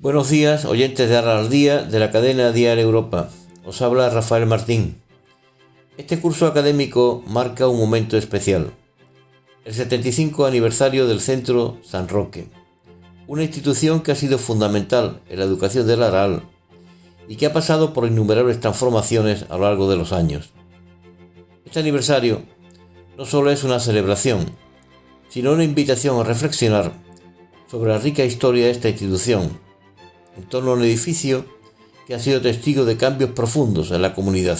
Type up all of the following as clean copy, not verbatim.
Buenos días, oyentes de Aral al Día de la cadena Dial Europa. Os habla Rafael Martín. Este curso académico marca un momento especial, el 75 aniversario del Centro San Roque, una institución que ha sido fundamental en la educación del Aral y que ha pasado por innumerables transformaciones a lo largo de los años. Este aniversario no solo es una celebración, sino una invitación a reflexionar sobre la rica historia de esta institución, en torno a un edificio que ha sido testigo de cambios profundos en la comunidad.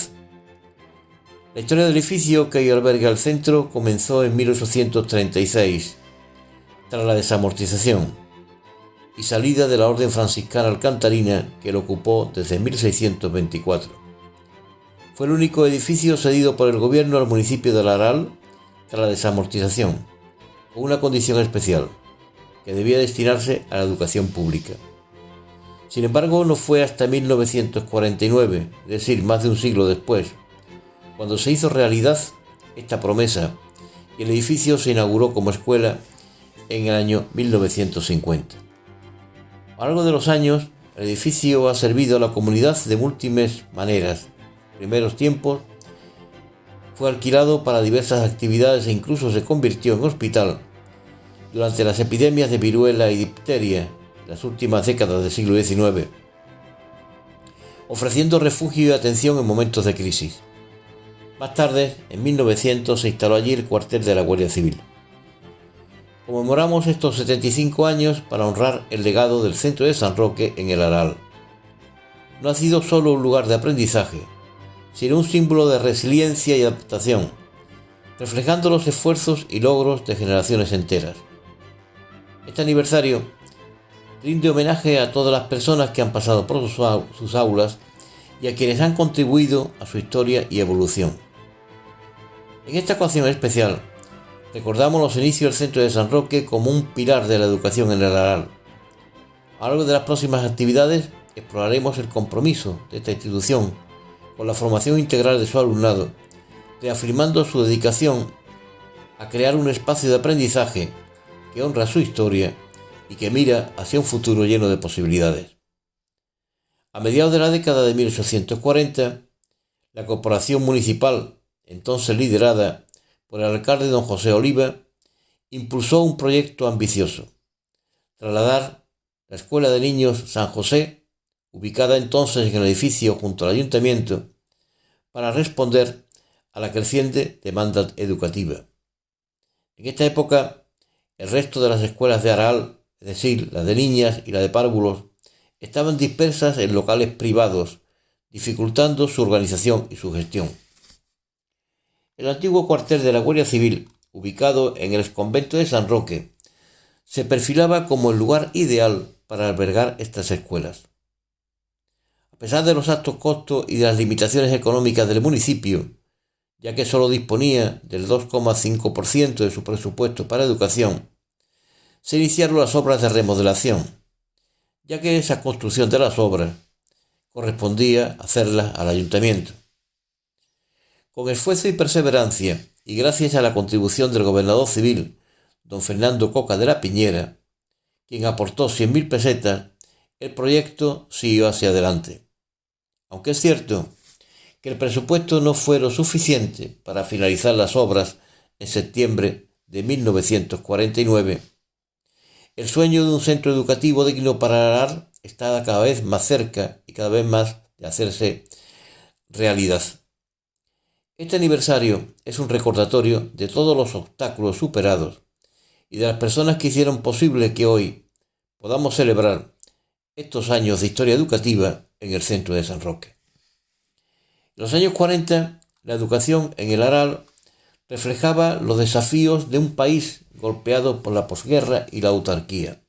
La historia del edificio que hoy alberga el centro comenzó en 1836, tras la desamortización y salida de la Orden Franciscana Alcantarina, que lo ocupó desde 1624. Fue el único edificio cedido por el gobierno al municipio de Aral tras la desamortización, con una condición especial, que debía destinarse a la educación pública. Sin embargo, no fue hasta 1949, es decir, más de un siglo después, cuando se hizo realidad esta promesa y el edificio se inauguró como escuela en el año 1950. A lo largo de los años, el edificio ha servido a la comunidad de múltiples maneras. En primeros tiempos, fue alquilado para diversas actividades e incluso se convirtió en hospital durante las epidemias de viruela y difteria las últimas décadas del siglo XIX, ofreciendo refugio y atención en momentos de crisis. Más tarde, en 1900, se instaló allí el cuartel de la Guardia Civil. Conmemoramos estos 75 años para honrar el legado del Centro de San Roque en el Aral. No ha sido solo un lugar de aprendizaje, sino un símbolo de resiliencia y adaptación, reflejando los esfuerzos y logros de generaciones enteras. Este aniversario rinde homenaje a todas las personas que han pasado por sus aulas y a quienes han contribuido a su historia y evolución. En esta ocasión especial, recordamos los inicios del Centro de San Roque como un pilar de la educación en el Aral. A lo largo de las próximas actividades, exploraremos el compromiso de esta institución con la formación integral de su alumnado, reafirmando su dedicación a crear un espacio de aprendizaje que honra su historia y que mira hacia un futuro lleno de posibilidades. A mediados de la década de 1840, la corporación municipal, entonces liderada por el alcalde don José Oliva, impulsó un proyecto ambicioso: trasladar la Escuela de Niños San José, ubicada entonces en el edificio junto al ayuntamiento, para responder a la creciente demanda educativa. En esta época, el resto de las escuelas de Aral, es decir, las de niñas y la de párvulos, estaban dispersas en locales privados, dificultando su organización y su gestión. El antiguo cuartel de la Guardia Civil, ubicado en el exconvento de San Roque, se perfilaba como el lugar ideal para albergar estas escuelas. A pesar de los altos costos y de las limitaciones económicas del municipio, ya que solo disponía del 2,5% de su presupuesto para educación, se iniciaron las obras de remodelación, ya que esa construcción de las obras correspondía hacerlas al ayuntamiento. Con esfuerzo y perseverancia, y gracias a la contribución del gobernador civil, don Fernando Coca de la Piñera, quien aportó 100.000 pesetas, el proyecto siguió hacia adelante. Aunque es cierto que el presupuesto no fue lo suficiente para finalizar las obras en septiembre de 1949, el sueño de un centro educativo digno para Aral está cada vez más cerca y cada vez más de hacerse realidad. Este aniversario es un recordatorio de todos los obstáculos superados y de las personas que hicieron posible que hoy podamos celebrar estos años de historia educativa en el Centro de San Roque. En los años 40, la educación en el Aral reflejaba los desafíos de un país golpeado por la posguerra y la autarquía.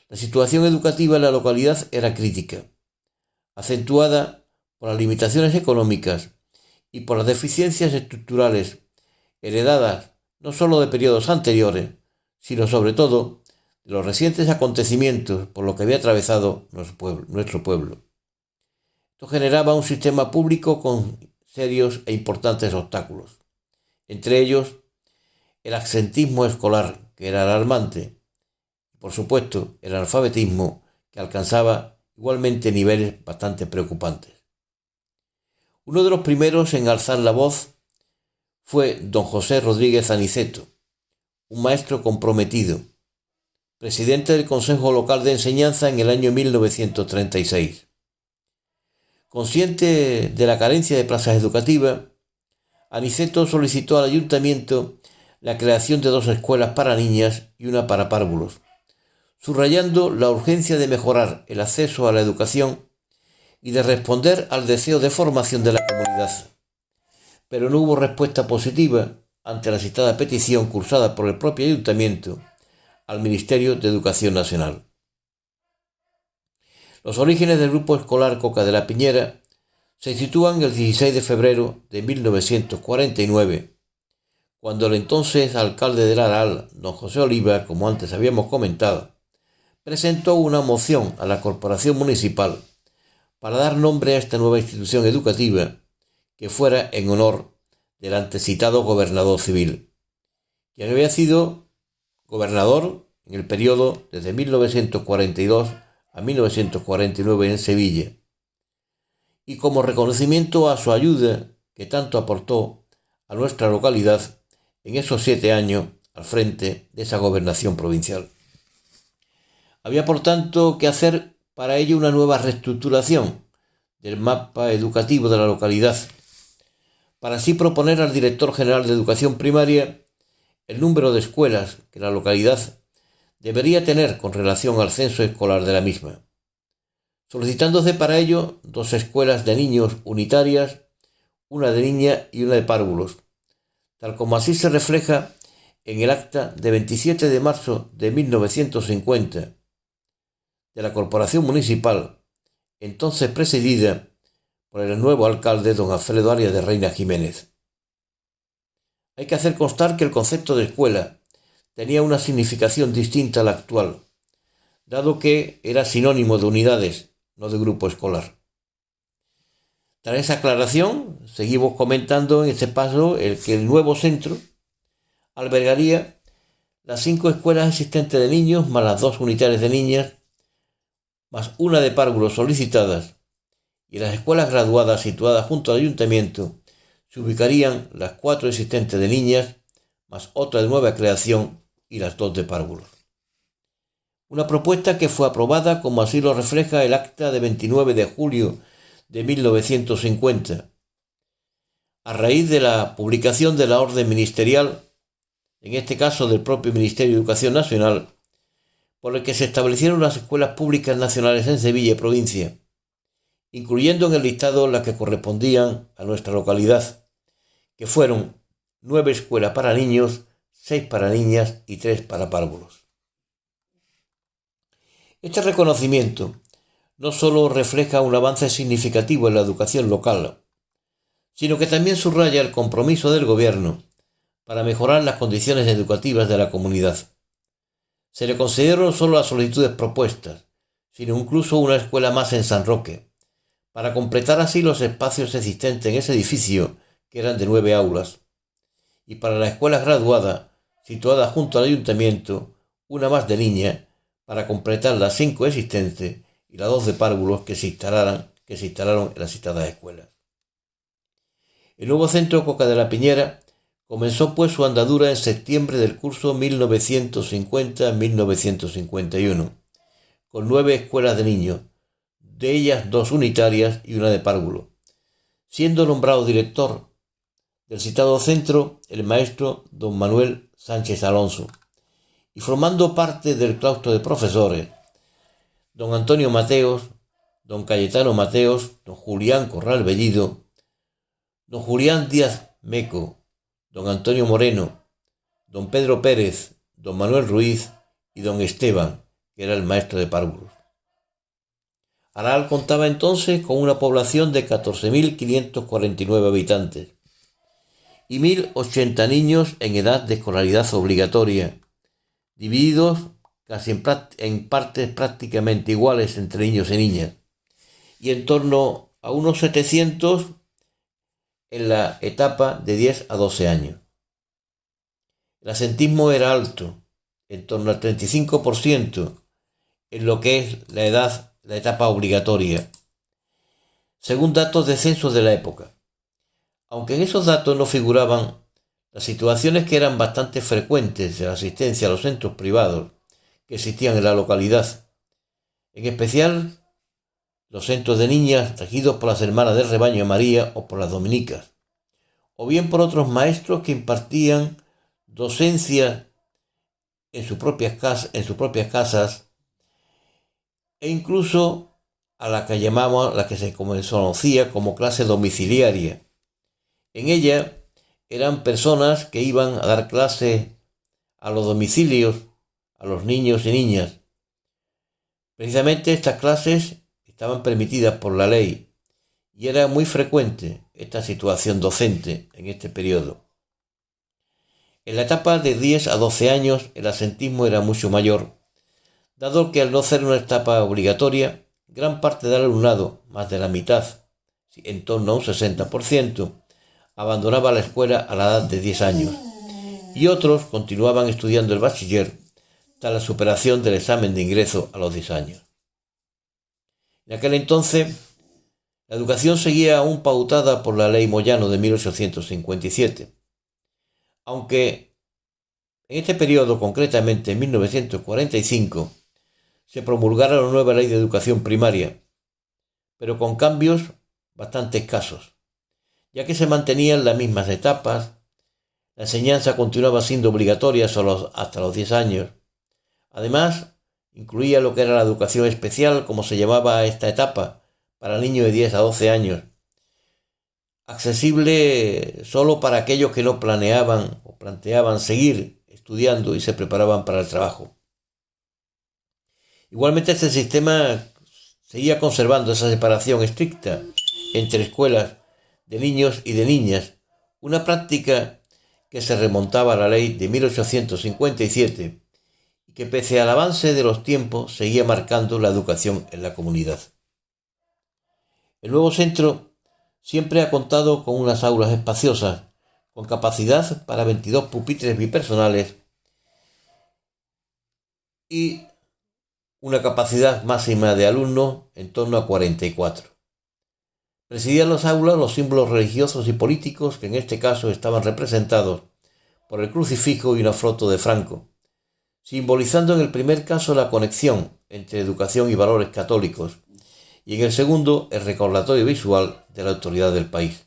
La situación educativa en la localidad era crítica, acentuada por las limitaciones económicas y por las deficiencias estructurales heredadas no solo de periodos anteriores, sino sobre todo de los recientes acontecimientos por los que había atravesado nuestro pueblo. Esto generaba un sistema público con serios e importantes obstáculos, entre ellos el absentismo escolar, que era alarmante, y por supuesto el analfabetismo, que alcanzaba igualmente niveles bastante preocupantes. Uno de los primeros en alzar la voz fue don José Rodríguez Aniceto, un maestro comprometido, presidente del Consejo Local de Enseñanza en el año 1936. Consciente de la carencia de plazas educativas, Aniceto solicitó al ayuntamiento la creación de 2 escuelas para niñas y una para párvulos, subrayando la urgencia de mejorar el acceso a la educación y de responder al deseo de formación de la comunidad. Pero no hubo respuesta positiva ante la citada petición cursada por el propio ayuntamiento al Ministerio de Educación Nacional. Los orígenes del grupo escolar Coca de la Piñera se sitúan el 16 de febrero de 1949, cuando el entonces alcalde del Aral, don José Oliva, como antes habíamos comentado, presentó una moción a la corporación municipal para dar nombre a esta nueva institución educativa que fuera en honor del antecitado gobernador civil, quien había sido gobernador en el periodo desde 1942 a 1949 en Sevilla, y como reconocimiento a su ayuda que tanto aportó a nuestra localidad en esos 7 años al frente de esa gobernación provincial. Había por tanto que hacer para ello una nueva reestructuración del mapa educativo de la localidad, para así proponer al director general de Educación Primaria el número de escuelas que la localidad debería tener con relación al censo escolar de la misma, solicitándose para ello 2 escuelas de niños unitarias, una de niña y una de párvulos, tal como así se refleja en el acta de 27 de marzo de 1950 de la Corporación Municipal, entonces presidida por el nuevo alcalde don Alfredo Arias de Reina Jiménez. Hay que hacer constar que el concepto de escuela tenía una significación distinta a la actual, dado que era sinónimo de unidades, no de grupo escolar. Tras esa aclaración, seguimos comentando en este paso que el nuevo centro albergaría las 5 escuelas existentes de niños, más las 2 unitarias de niñas, más una de párvulos solicitadas, y en las escuelas graduadas situadas junto al ayuntamiento se ubicarían las 4 existentes de niñas, más otra de nueva creación y las 2 de párvulos. Una propuesta que fue aprobada como así lo refleja el acta de 29 de julio de 1950, a raíz de la publicación de la orden ministerial, en este caso del propio Ministerio de Educación Nacional, por el que se establecieron las escuelas públicas nacionales en Sevilla y provincia, incluyendo en el listado las que correspondían a nuestra localidad, que fueron 9 escuelas para niños, 6 para niñas y 3 para párvulos. Este reconocimiento no solo refleja un avance significativo en la educación local, sino que también subraya el compromiso del gobierno para mejorar las condiciones educativas de la comunidad. Se le consideraron no solo las solicitudes propuestas, sino incluso una escuela más en San Roque, para completar así los espacios existentes en ese edificio, que eran de 9 aulas, y para la escuela graduada, situada junto al ayuntamiento, una más de niña, para completar las 5 existentes y las 2 de párvulos que se instalaron en las citadas escuelas. El nuevo centro Coca de la Piñera comenzó pues su andadura en septiembre del curso 1950-1951, con 9 escuelas de niños, de ellas 2 unitarias y una de párvulo, siendo nombrado director del citado centro el maestro don Manuel Sánchez Alonso, y formando parte del claustro de profesores don Antonio Mateos, don Cayetano Mateos, don Julián Corral Bellido, don Julián Díaz Meco, don Antonio Moreno, don Pedro Pérez, don Manuel Ruiz y don Esteban, que era el maestro de párvulos. Aral contaba entonces con una población de 14.549 habitantes y 1.080 niños en edad de escolaridad obligatoria, divididos casi en partes prácticamente iguales entre niños y niñas, y en torno a unos 700 en la etapa de 10 a 12 años. El asentismo era alto, en torno al 35%, en lo que es la etapa obligatoria, según datos de censo de la época. Aunque en esos datos no figuraban las situaciones que eran bastante frecuentes de la asistencia a los centros privados que existían en la localidad, en especial los centros de niñas regidos por las hermanas del rebaño de María o por las dominicas, o bien por otros maestros que impartían docencia en sus propias casas, e incluso a la que llamamos, la que se conocía como clase domiciliaria. En ella eran personas que iban a dar clase a los domicilios a los niños y niñas. Precisamente estas clases estaban permitidas por la ley y era muy frecuente esta situación docente en este periodo. En la etapa de 10 a 12 años el asentismo era mucho mayor, dado que al no ser una etapa obligatoria, gran parte del alumnado, más de la mitad, en torno a un 60%, abandonaba la escuela a la edad de 10 años y otros continuaban estudiando el bachiller tras la superación del examen de ingreso a los 10 años. En aquel entonces, la educación seguía aún pautada por la Ley Moyano de 1857, aunque en este periodo, concretamente en 1945, se promulgara la nueva Ley de Educación Primaria, pero con cambios bastante escasos, ya que se mantenían las mismas etapas, la enseñanza continuaba siendo obligatoria hasta los 10 años. Además, incluía lo que era la educación especial, como se llamaba a esta etapa, para niños de 10 a 12 años, accesible solo para aquellos que no planeaban o planteaban seguir estudiando y se preparaban para el trabajo. Igualmente, este sistema seguía conservando esa separación estricta entre escuelas de niños y de niñas, una práctica que se remontaba a la ley de 1857 y que, pese al avance de los tiempos, seguía marcando la educación en la comunidad. El nuevo centro siempre ha contado con unas aulas espaciosas, con capacidad para 22 pupitres bipersonales y una capacidad máxima de alumnos en torno a 44. Presidían las aulas los símbolos religiosos y políticos que en este caso estaban representados por el crucifijo y una foto de Franco, simbolizando en el primer caso la conexión entre educación y valores católicos, y en el segundo el recordatorio visual de la autoridad del país.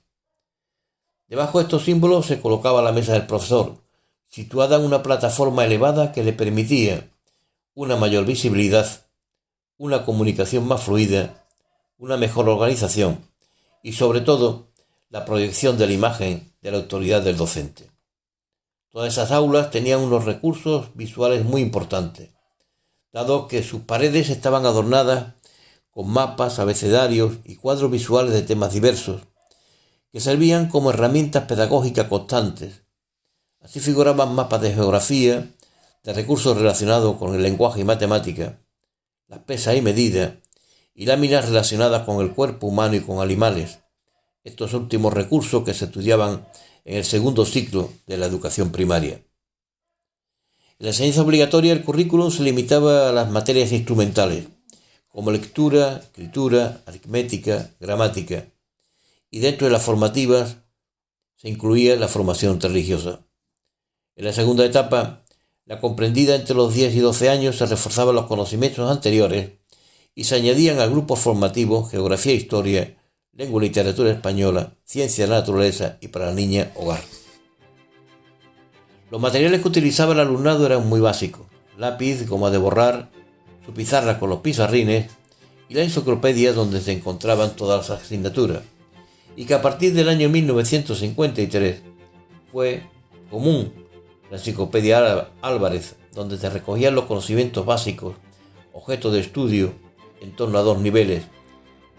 Debajo de estos símbolos se colocaba la mesa del profesor, situada en una plataforma elevada que le permitía una mayor visibilidad, una comunicación más fluida, una mejor organización y, sobre todo, la proyección de la imagen de la autoridad del docente. Todas esas aulas tenían unos recursos visuales muy importantes, dado que sus paredes estaban adornadas con mapas, abecedarios y cuadros visuales de temas diversos, que servían como herramientas pedagógicas constantes. Así figuraban mapas de geografía, de recursos relacionados con el lenguaje y matemática, las pesas y medidas, y láminas relacionadas con el cuerpo humano y con animales, estos últimos recursos que se estudiaban en el segundo ciclo de la educación primaria. En la enseñanza obligatoria el currículum se limitaba a las materias instrumentales, como lectura, escritura, aritmética, gramática, y dentro de las formativas se incluía la formación religiosa. En la segunda etapa, la comprendida entre los 10 y 12 años, se reforzaban los conocimientos anteriores y se añadían al grupo formativo geografía e historia, lengua y literatura española, ciencia de la naturaleza y para la niña hogar. Los materiales que utilizaba el alumnado eran muy básicos: lápiz, goma de borrar, su pizarra con los pizarrines y la enciclopedia donde se encontraban todas las asignaturas, y que a partir del año 1953 fue común la enciclopedia Álvarez, donde se recogían los conocimientos básicos, objeto de estudio en torno a 2 niveles,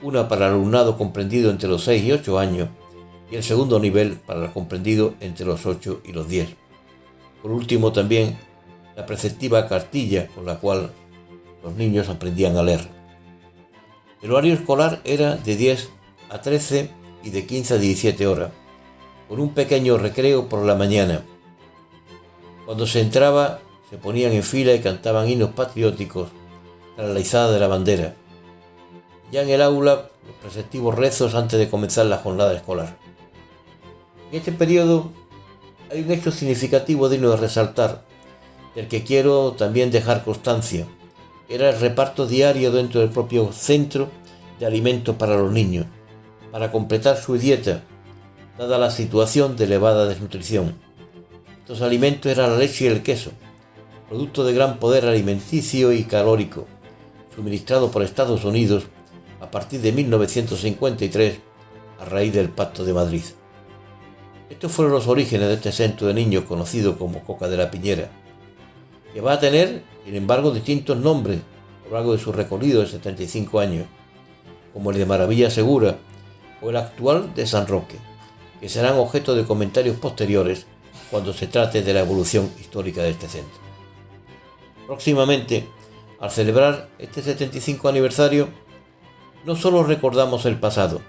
una para el alumnado comprendido entre los 6 y 8 años y el segundo nivel para el comprendido entre los 8 y los 10. Por último, también la preceptiva cartilla con la cual los niños aprendían a leer. El horario escolar era de 10 a 13 y de 15 a 17 horas, con un pequeño recreo por la mañana. Cuando se entraba, se ponían en fila y cantaban himnos patrióticos, tras la izada de la bandera. Ya en el aula, los preceptivos rezos antes de comenzar la jornada escolar. En este periodo hay un hecho significativo digno de resaltar, del que quiero también dejar constancia. Era el reparto diario dentro del propio centro de alimentos para los niños, para completar su dieta, dada la situación de elevada desnutrición. Estos alimentos eran la leche y el queso, producto de gran poder alimenticio y calórico, suministrado por Estados Unidos a partir de 1953 a raíz del Pacto de Madrid. Estos fueron los orígenes de este centro de niños conocido como Coca de la Piñera, que va a tener, sin embargo, distintos nombres a lo largo de su recorrido de 75 años, como el de Maravilla Segura o el actual de San Roque, que serán objeto de comentarios posteriores cuando se trate de la evolución histórica de este centro. Próximamente, al celebrar este 75 aniversario, no solo recordamos el pasado,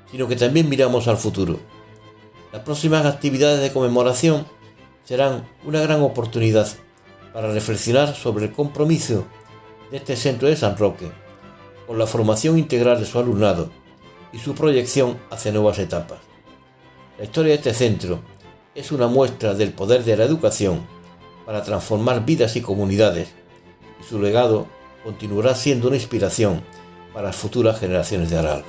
sino que también miramos al futuro. Las próximas actividades de conmemoración serán una gran oportunidad para reflexionar sobre el compromiso de este centro de San Roque con la formación integral de su alumnado y su proyección hacia nuevas etapas. La historia de este centro es una muestra del poder de la educación para transformar vidas y comunidades, y su legado continuará siendo una inspiración para las futuras generaciones de Aral.